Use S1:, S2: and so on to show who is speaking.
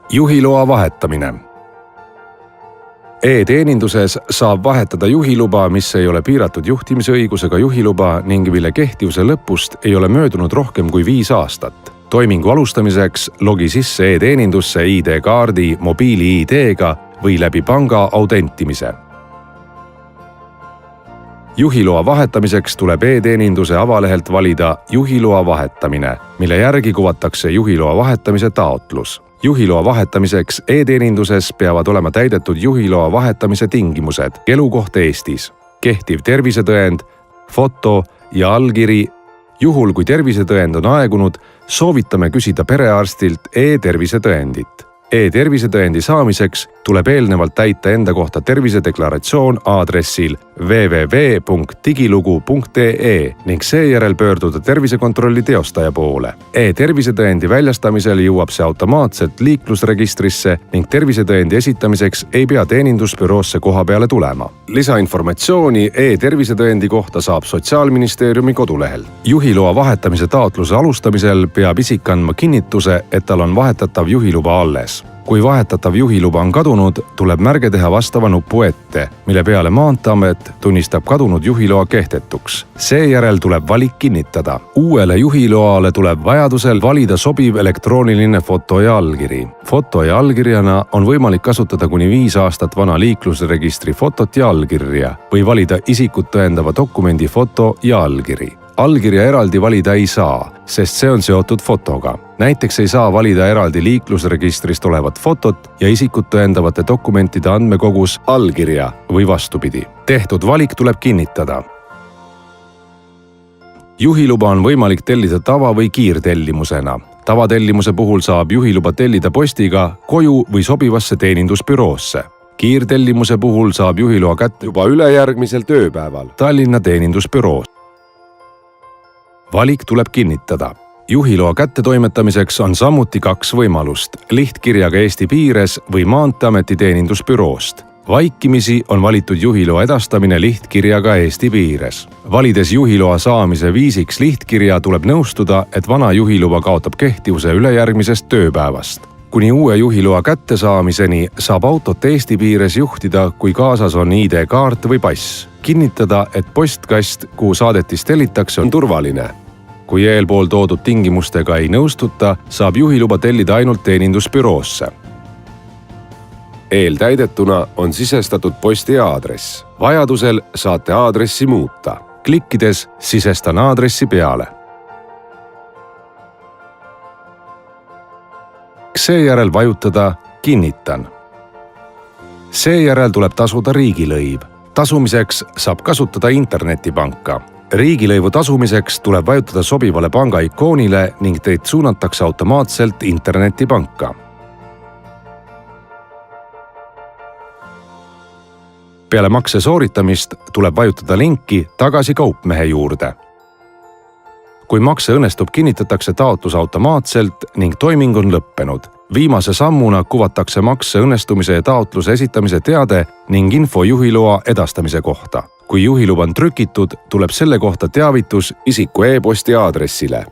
S1: Juhiloa vahetamine. E-teeninduses saab vahetada juhiluba, mis ei ole piiratud juhtimisõigusega juhiluba ning mille kehtivuse lõpust ei ole möödunud rohkem kui 5 aastat. Toimingu alustamiseks logi sisse e-teenindusse ID-kaardi mobiili-ID-ga või läbi panga autentimise. Juhiloa vahetamiseks tuleb e-teeninduse avalehelt valida juhiloa vahetamine, mille järgi kuvatakse juhiloa vahetamise taotlus. Juhiloa vahetamiseks e-teeninduses peavad olema täidetud juhiloa vahetamise tingimused: elukoht Eestis, kehtiv tervisetõend, foto ja allkiri. Juhul, kui tervisetõend on aegunud, soovitame küsida perearstilt e-tervisetõendit. E-tervisetõendi saamiseks tuleb eelnevalt täita enda kohta tervisedeklaratsioon aadressil www.digilugu.ee ning seejärel pöörduda tervisekontrolli teostaja poole. E-tervisetõendi väljastamisel jõuab see automaatselt liiklusregistrisse ning tervisetõendi esitamiseks ei pea teenindusbüroosse kohapeale tulema. Lisainformatsiooni e-tervisetõendi kohta saab Sotsiaalministeeriumi kodulehel. Juhiloa vahetamise taotluse alustamisel peab isik andma kinnituse, et tal on vahetatav juhiluba alles. Kui vahetatav juhiluba on kadunud, tuleb märge teha vastava nupu ette, mille peale Maanteeamet tunnistab kadunud juhiloa kehtetuks. Seejärel tuleb valik kinnitada. Uuele juhiloale tuleb vajadusel valida sobiv elektrooniline foto ja allkiri. Foto ja allkirjana on võimalik kasutada kuni 5 aastat vana liiklusregistri fotot ja allkirja või valida isikut tõendava dokumendi foto ja allkiri. Allkirja eraldi valida ei saa, sest see on seotud fotoga. Näiteks ei saa valida eraldi liiklusregistrist olevat fotot ja isikut tõendavate dokumentide andmekogus allkirja või vastupidi. Tehtud valik tuleb kinnitada. Juhiluba on võimalik tellida tava- või kiirtellimusena. Tavatellimuse puhul saab juhiluba tellida postiga koju või sobivasse teenindusbüroosse. Kiirtellimuse puhul saab juhiloa kätte juba ülejärgmisel tööpäeval Tallinna teenindusbüroos. Valik tuleb kinnitada. Juhiloa kättetoimetamiseks on samuti 2 võimalust: lihtkirjaga Eesti piires või Maanteeameti teenindusbüroost. Vaikimisi on valitud juhiloa edastamine lihtkirjaga Eesti piires. Valides juhiloa saamise viisiks lihtkirja, tuleb nõustuda, et vana juhiluba kaotab kehtivuse ülejärgmisest tööpäevast. Kuni uue juhiloa kättesaamiseni saab autot Eesti piires juhtida, kui kaasas on ID-kaart või pass. Kinnitada, et postkast, kuhu saadetis tellitakse, on turvaline. Kui eelpool toodud tingimustega ei nõustuta, saab juhiluba tellida ainult teenindusbüroosse. Eeltäidetuna on sisestatud posti aadress. Vajadusel saate aadressi muuta. Klikkides sisestan aadressi peale. Seejärel vajutada Kinnitan. Seejärel tuleb tasuda riigilõiv. Tasumiseks saab kasutada internetipanka. Riigilõivu tasumiseks tuleb vajutada sobivale panga ikoonile ning teid suunatakse automaatselt internetipanka. Peale makse sooritamist tuleb vajutada linki tagasi kaupmehe juurde. Kui makse õnnestub, kinnitatakse taotlus automaatselt ning toiming on lõppenud. Viimase sammuna kuvatakse makse õnnestumise ja taotluse esitamise teade ning info juhiloa edastamise kohta. Kui juhiluba on trükitud, tuleb selle kohta teavitus isiku e-posti aadressile.